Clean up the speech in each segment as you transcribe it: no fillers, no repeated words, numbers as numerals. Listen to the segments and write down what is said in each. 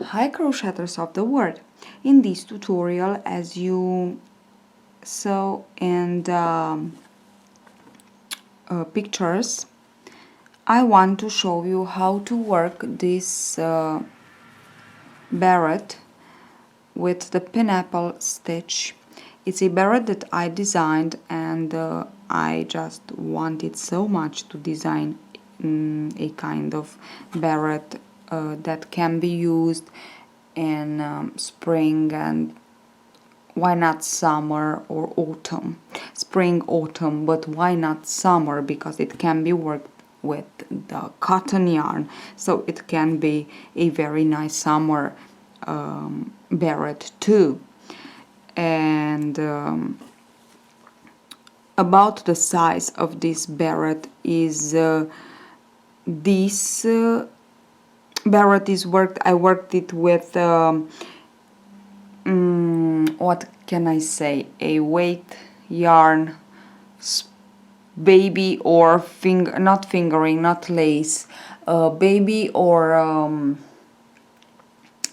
Hi crocheters of the world! In this tutorial, as you saw in the pictures, I want to show you how to work this beret with the pineapple stitch. It's a beret that I designed, and I just wanted so much to design a kind of beret that can be used in spring and why not summer or autumn. Spring, autumn, but why not summer, because it can be worked with the cotton yarn, so it can be a very nice summer beret too. And about the size of this beret is this beret is worked. I worked it with what can I say? A weight yarn, baby or not fingering, not lace, baby or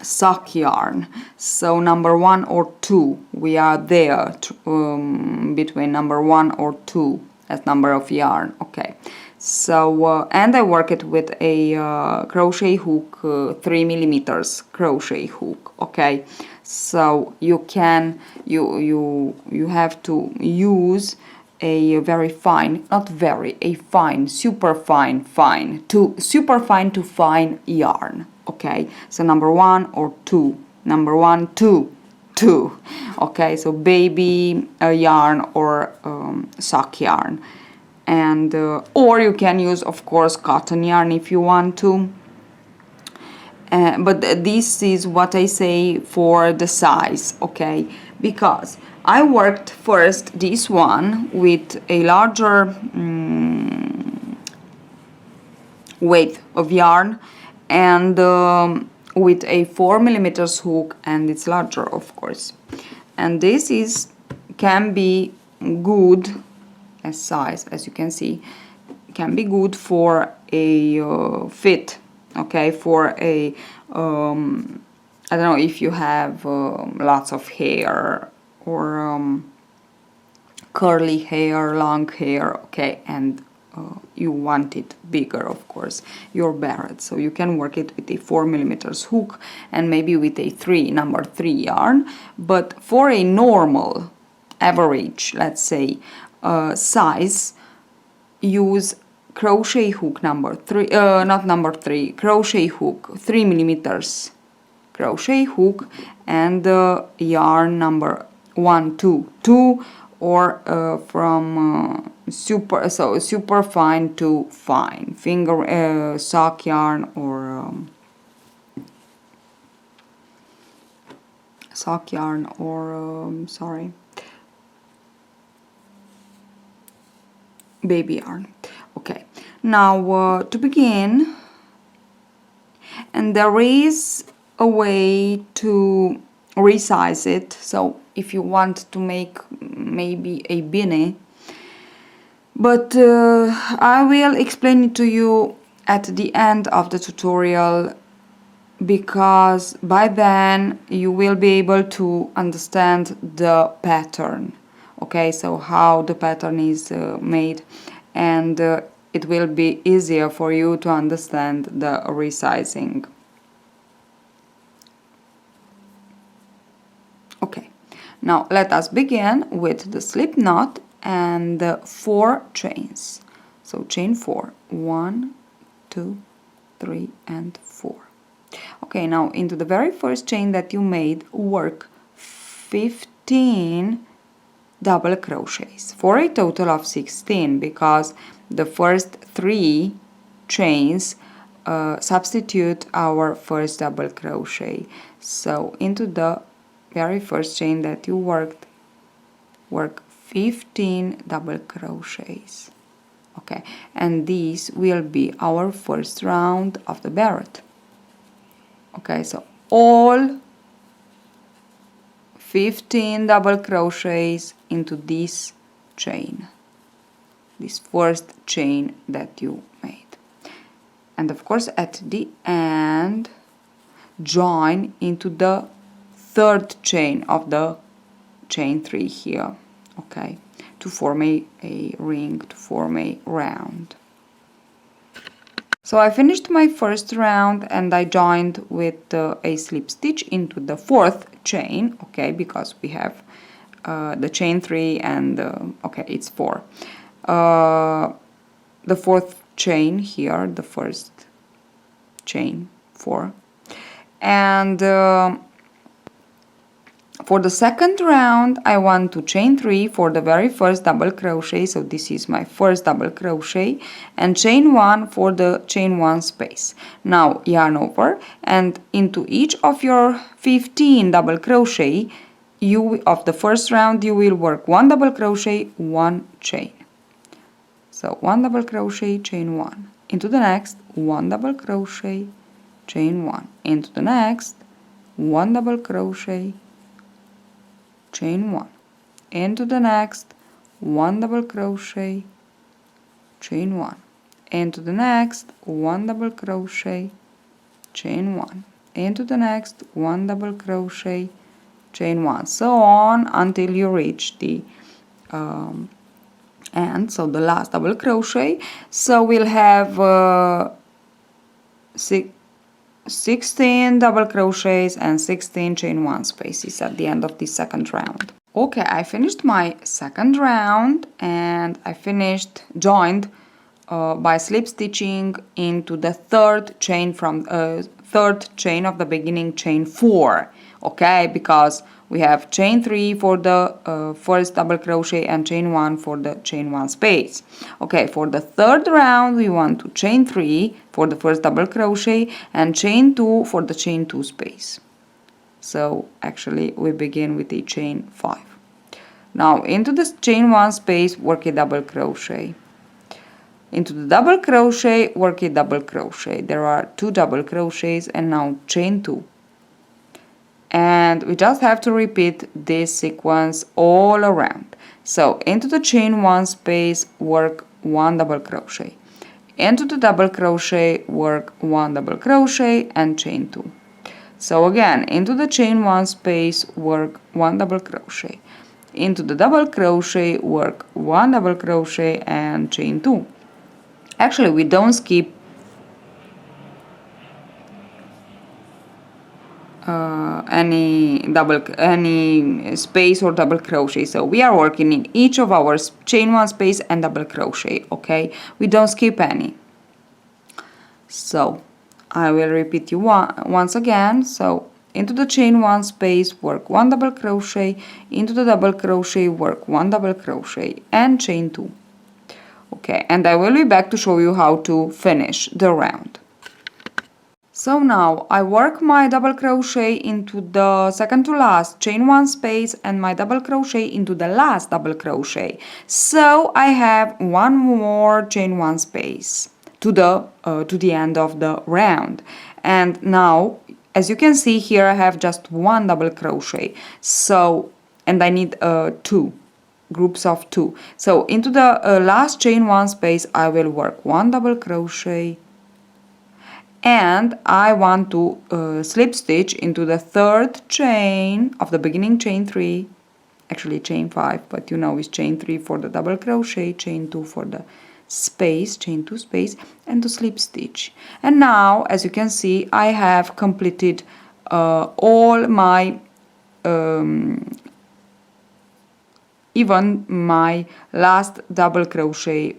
sock yarn. So number 1 or 2, we are there between number 1 or 2 as number of yarn. Okay, so and I work it with a crochet hook, 3 millimeters crochet hook. Okay, so you can you have to use a very fine, not very, a fine, super fine to fine yarn. Okay, so number 1 or 2, number 1, 2, 2. Okay, so baby yarn or sock yarn, and or you can use, of course, cotton yarn if you want to. But this is what I say for the size, okay, because I worked first this one with a larger weight of yarn and with a 4 millimeters hook, and it's larger, of course, and this is can be good as size, as you can see, can be good for a fit. Okay, for a I don't know if you have lots of hair or curly hair, long hair, okay, and you want it bigger, of course, your beret, so you can work it with a 4 millimeters hook and maybe with a number 3 yarn. But for a normal average, let's say, size, use crochet hook number 3, not number 3, crochet hook 3 millimeters crochet hook, and yarn number 1, 2, 2, or from super fine to fine finger sock yarn, or sock yarn, or sorry, baby yarn. Okay, now to begin, and there is a way to resize it, so if you want to make maybe a beanie, but I will explain it to you at the end of the tutorial, because by then you will be able to understand the pattern. Okay, so how the pattern is made, and it will be easier for you to understand the resizing. Okay, now let us begin with the slip knot and the 4 chains. So chain 4, 1, 2, 3, and 4. Okay, now into the very first chain that you made, work 15 double crochets for a total of 16, because the first 3 chains substitute our first double crochet. So into the very first chain that you worked, work 15 double crochets. Okay, and this will be our first round of the beret. Okay, so all 15 double crochets into this chain, this first chain that you made. And of course at the end join into the third chain of the chain 3 here, okay, to form a ring, to form a round. So I finished my first round and I joined with a slip stitch into the fourth chain, okay, because we have the chain 3 and okay, it's 4. The fourth chain here, the first chain 4, and for the second round I want to chain 3 for the very first double crochet, so this is my first double crochet, and chain 1 for the chain 1 space. Now yarn over, and into each of your 15 double crochet of the first round you will work 1 double crochet, 1 chain. So 1 double crochet, chain 1, into the next 1 double crochet, chain 1, into the next 1 double crochet, chain 1, into the next 1 double crochet, chain 1, into the next 1 double crochet, chain 1, into the next 1 double crochet, chain 1, so on until you reach the end, so the last double crochet. So we'll have 16 double crochets and 16 chain 1 spaces at the end of the second round. Okay, I finished my second round and I joined by slip stitching into the third chain from third chain of the beginning, chain 4, okay, because we have chain 3 for the first double crochet and chain 1 for the chain 1 space. Okay, for the third round we want to chain 3 for the first double crochet and chain 2 for the chain 2 space. So actually we begin with a chain 5. Now into the chain 1 space work a double crochet. Into the double crochet work a double crochet. There are 2 double crochets and now chain 2. And we just have to repeat this sequence all around. So into the chain 1 space work 1 double crochet, into the double crochet work 1 double crochet and chain 2. So again, into the chain 1 space work 1 double crochet, into the double crochet work 1 double crochet and chain 2. Actually we don't skip any space or double crochet, so we are working in each of our chain 1 space and double crochet, okay, we don't skip any. So I will repeat you once again. So into the chain 1 space work 1 double crochet, into the double crochet work 1 double crochet and chain 2. Okay, and I will be back to show you how to finish the round. So now I work my double crochet into the second to last chain 1 space and my double crochet into the last double crochet. So I have one more chain 1 space to the end of the round. And now, as you can see here, I have just 1 double crochet. So, and I need 2 groups of 2. So into the last chain 1 space I will work 1 double crochet. And I want to slip stitch into the third chain of the beginning, chain 3, actually chain 5, but you know it's chain 3 for the double crochet, chain 2 for the space, chain 2 space, and to slip stitch. And now, as you can see, I have completed all my even my last double crochet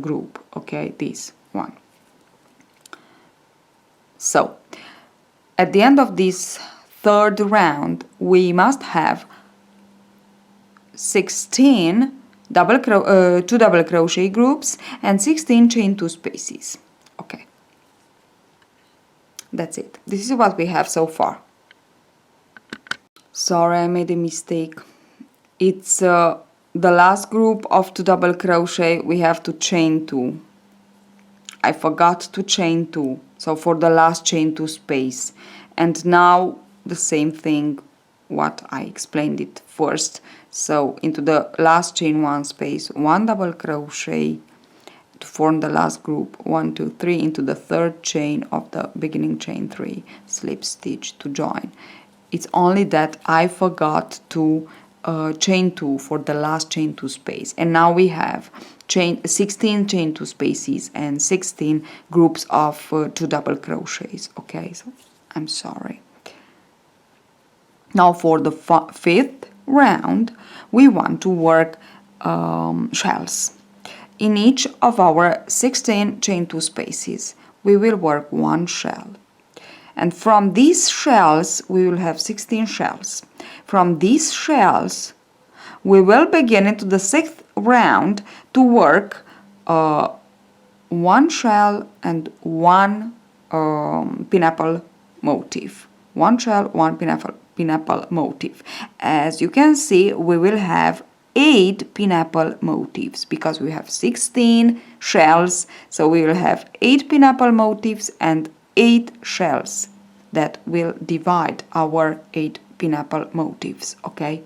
group, okay, this one. So, at the end of this third round, we must have 16 2 double crochet groups and 16 chain 2 spaces. Okay, that's it. This is what we have so far. Sorry, I made a mistake. It's the last group of 2 double crochet. We have to chain 2. I forgot to chain 2. So for the last chain 2 space, and now the same thing what I explained it first. So into the last chain 1 space, 1 double crochet, to form the last group, 1 2 3, into the third chain of the beginning chain 3, slip stitch to join. It's only that I forgot to chain 2 for the last chain 2 space, and now we have 16 chain 2 spaces and 16 groups of 2 double crochets. Okay, so I'm sorry. Now for the fifth round, we want to work shells. In each of our 16 chain 2 spaces, we will work one shell. And from these shells, we will have 16 shells. From these shells, we will begin into the sixth round to work one shell and one pineapple motif. One shell, one pineapple motif. As you can see, we will have 8 pineapple motifs because we have 16 shells, so we will have 8 pineapple motifs and 8 shells that will divide our 8 pineapple motifs, okay?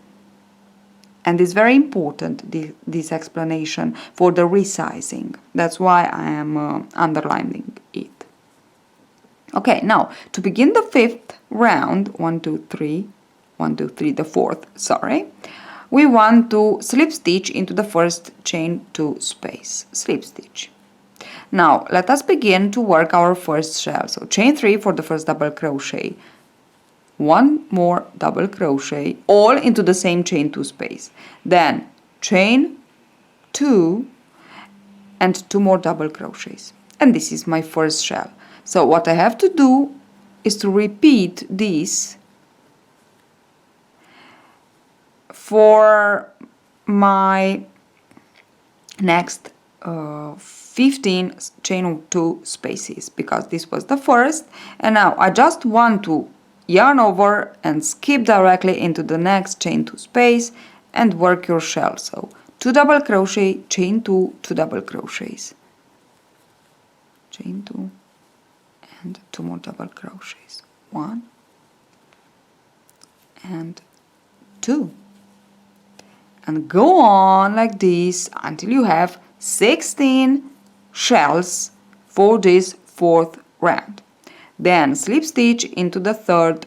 And it's very important, this explanation, for the resizing. That's why I am underlining it. Okay, now to begin the fifth round, 1 2 3, 1 2 3, the fourth, sorry, we want to slip stitch into the first chain 2 space, slip stitch. Now let us begin to work our first shell. So chain 3 for the first double crochet, one more double crochet, all into the same chain 2 space, then chain 2 and 2 more double crochets, and this is my first shell. So what I have to do is to repeat this for my next 15 chain 2 spaces, because this was the first, and now I just want to yarn over and skip directly into the next chain 2 space and work your shell. So 2 double crochet, chain 2, 2 double crochets, chain 2 and 2 more double crochets, 1 and 2, and go on like this until you have 16 shells for this fourth round. Then slip stitch into the third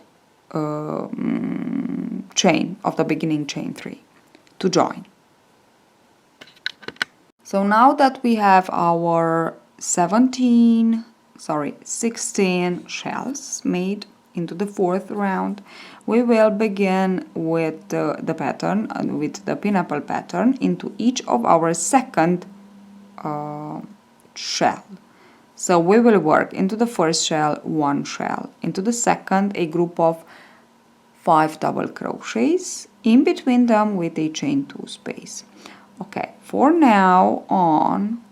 chain of the beginning chain 3 to join. So now that we have our 16 shells made into the fourth round, we will begin with the pattern, with the pineapple pattern, into each of our second shell. So we will work into the first shell one shell, into the second a group of 5 double crochets, in between them with a chain 2 space. Okay, for now on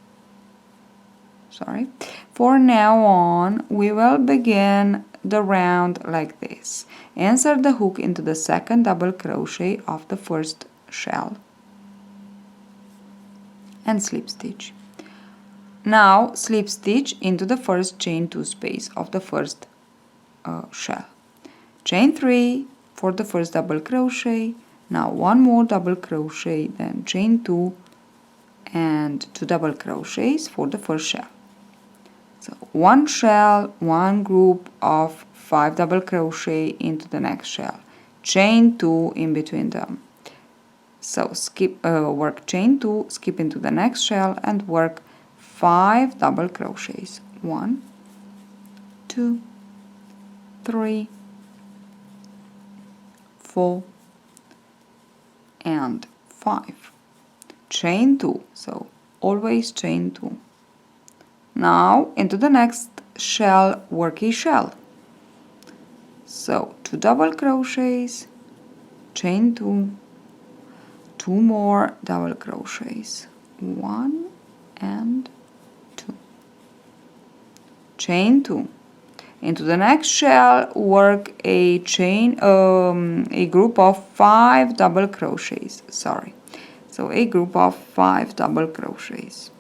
we will begin the round like this. Insert the hook into the second double crochet of the first shell and slip stitch. Now slip stitch into the first chain 2 space of the first shell. Chain 3 for the first double crochet, now one more double crochet, then chain 2 and 2 double crochets for the first shell. So one shell, one group of 5 double crochet into the next shell, chain 2 in between them. So work chain 2, skip into the next shell and work 5 double crochets, 1 2 3 4 and 5, chain 2, so always chain 2. Now into the next shell, work a shell, so 2 double crochets, chain 2, 2 more double crochets, 1 and 2, chain 2. Into the next shell, work a chain, a group of 5 double crochets, so a group of 5 double crochets,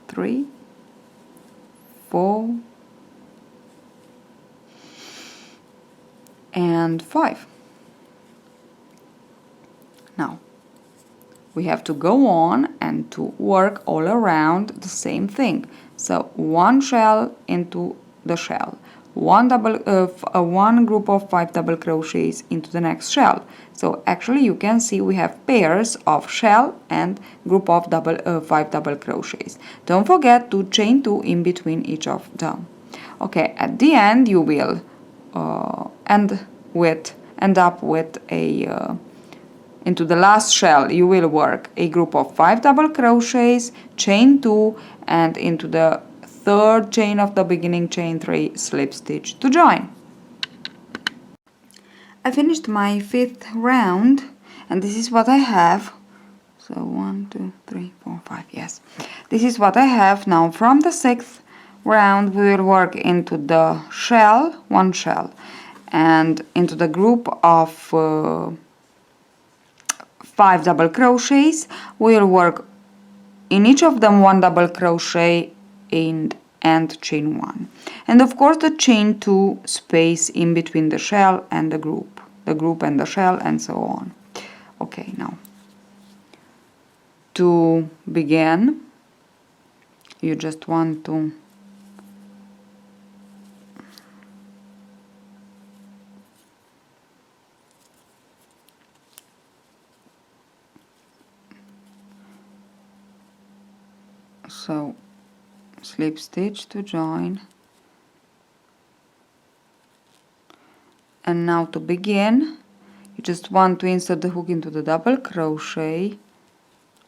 3 4 and 5. Now we have to go on and to work all around the same thing. So one shell into the shell, one group of 5 double crochets into the next shell. So actually you can see we have pairs of shell and group of 5 double crochets. Don't forget to chain 2 in between each of them. Okay, at the end you will end up with a into the last shell you will work a group of 5 double crochets, chain 2, and into the third chain of the beginning chain 3, slip stitch to join. I finished my 5th round, and this is what I have. So 1, 2, 3, 4, 5, yes. This is what I have. Now from the 6th round we will work into the shell, one shell, and into the group of 5 double crochets. We'll work in each of them 1 double crochet and chain 1, and of course the chain 2 space in between the shell and the group and the shell, and so on. Okay, now to begin you just want to so slip stitch to join, and now to begin you just want to insert the hook into the double crochet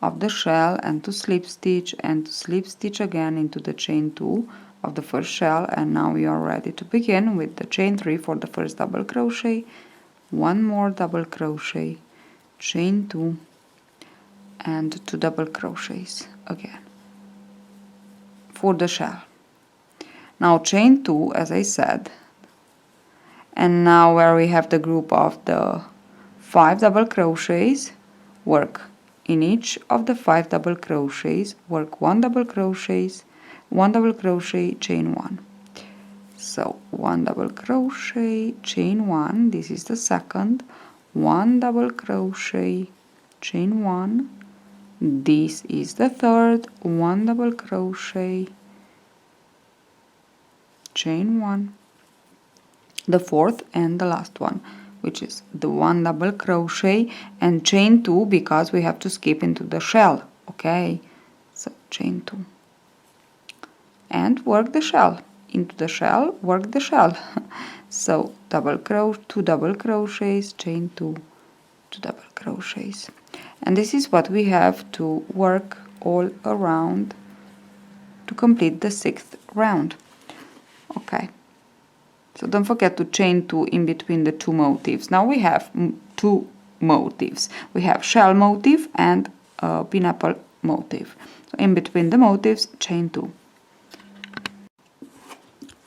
of the shell and to slip stitch and to slip stitch again into the chain 2 of the first shell, and now you are ready to begin with the chain 3 for the first double crochet, one more double crochet, chain 2, and 2 double crochets again for the shell. Now chain 2 as I said, and now where we have the group of the 5 double crochets, work in each of the 5 double crochets, work 1 double crochet, chain 1. So 1 double crochet, chain 1, this is the second, 1 double crochet, chain 1, this is the third, 1 double crochet, chain 1, the fourth and the last one, which is the 1 double crochet and chain 2 because we have to skip into the shell. Okay, so chain 2 and work the shell into the shell, work the shell. So 2 double crochets, chain 2, 2 double crochets, and this is what we have to work all around to complete the 6th round. Okay, so don't forget to chain 2 in between the 2 motifs. Now we have 2 motifs. We have shell motif and pineapple motif. So in between the motifs, chain 2.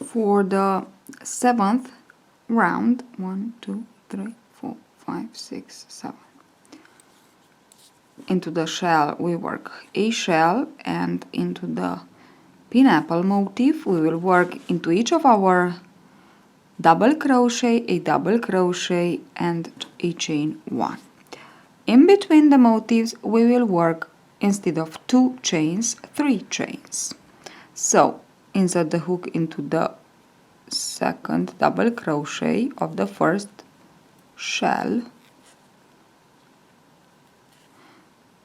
For the 7th round, 1, 2, 3, 4, 5, 6, 7. Into the shell we work a shell, and into the pineapple motif we will work into each of our double crochet, a double crochet, and a chain 1. In between the motifs we will work, instead of 2 chains, 3 chains. So insert the hook into the second double crochet of the first shell,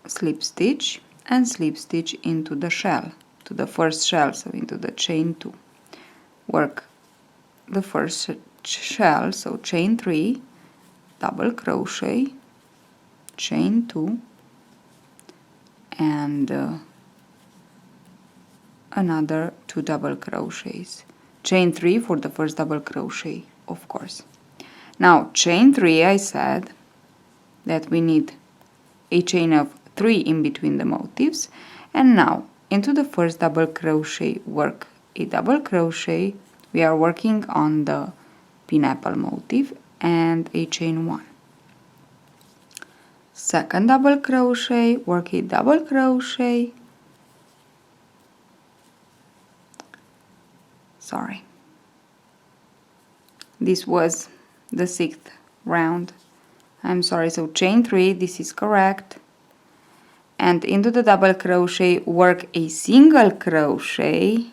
slip stitch and slip stitch into the shell, to the first shell, so into the chain 2. Work the first shell, so chain 3, double crochet, chain 2, and another 2 double crochets, chain 3 for the first double crochet, of course. Now chain 3, I said that we need a chain of 3 in between the motifs, and now into the first double crochet work a double crochet. We are working on the pineapple motif, and a chain 1. Second double crochet, work a double crochet, sorry, this was the 6th round, I'm sorry, so chain 3, this is correct, and into the double crochet work a single crochet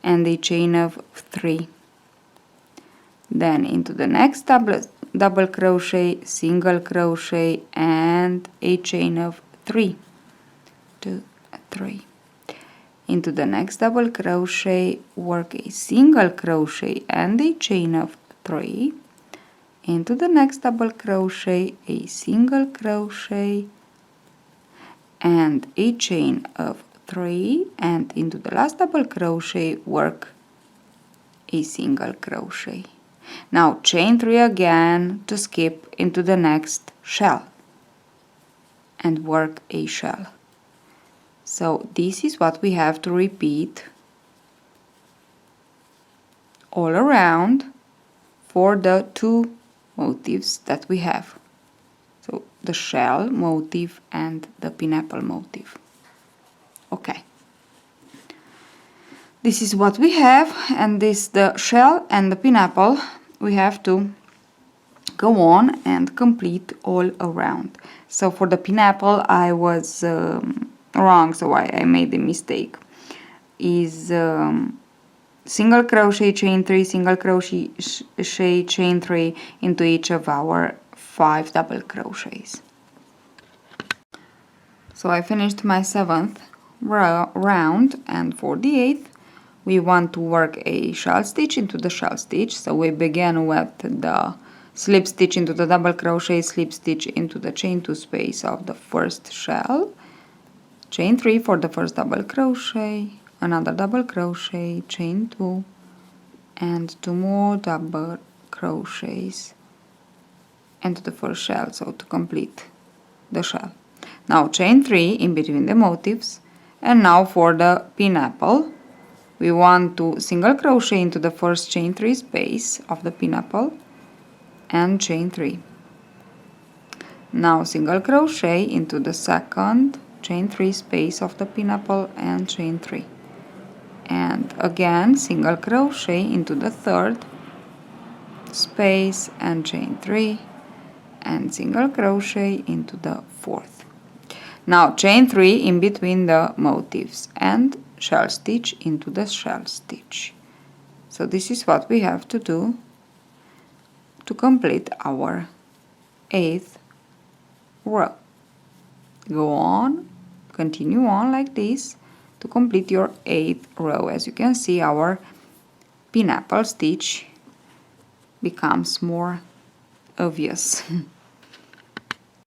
and a chain of 3. Then into the next double crochet, single crochet and a chain of 3, 2, 3. Into the next double crochet, work a single crochet and a chain of 3. Into the next double crochet, a single crochet and a chain of 3, and into the last double crochet work a single crochet. Now chain 3 again to skip into the next shell and work a shell. So this is what we have to repeat all around for the 2 motifs that we have. So the shell motif and the pineapple motif. Okay. This is what we have, and this the shell and the pineapple we have to go on and complete all around. So for the pineapple I was wrong, so I made a mistake. Is single crochet chain 3, single crochet chain 3 into each of our 5 double crochets. So I finished my 7th round, and for the 8th we want to work a shell stitch into the shell stitch. So we begin with the slip stitch into the double crochet, slip stitch into the chain 2 space of the first shell, chain 3 for the first double crochet, another double crochet, chain 2 and 2 more double crochets into the first shell, so to complete the shell. Now chain 3 in between the motifs, and now for the pineapple we want to single crochet into the first chain 3 space of the pineapple and chain 3. Now single crochet into the second chain 3 space of the pineapple and chain 3. And again single crochet into the third space and chain 3, and single crochet into the fourth. Now chain 3 in between the motifs and shell stitch into the shell stitch. So this is what we have to do to complete our 8th row. Go on, continue on like this to complete your 8th row. As you can see, our pineapple stitch becomes more obvious.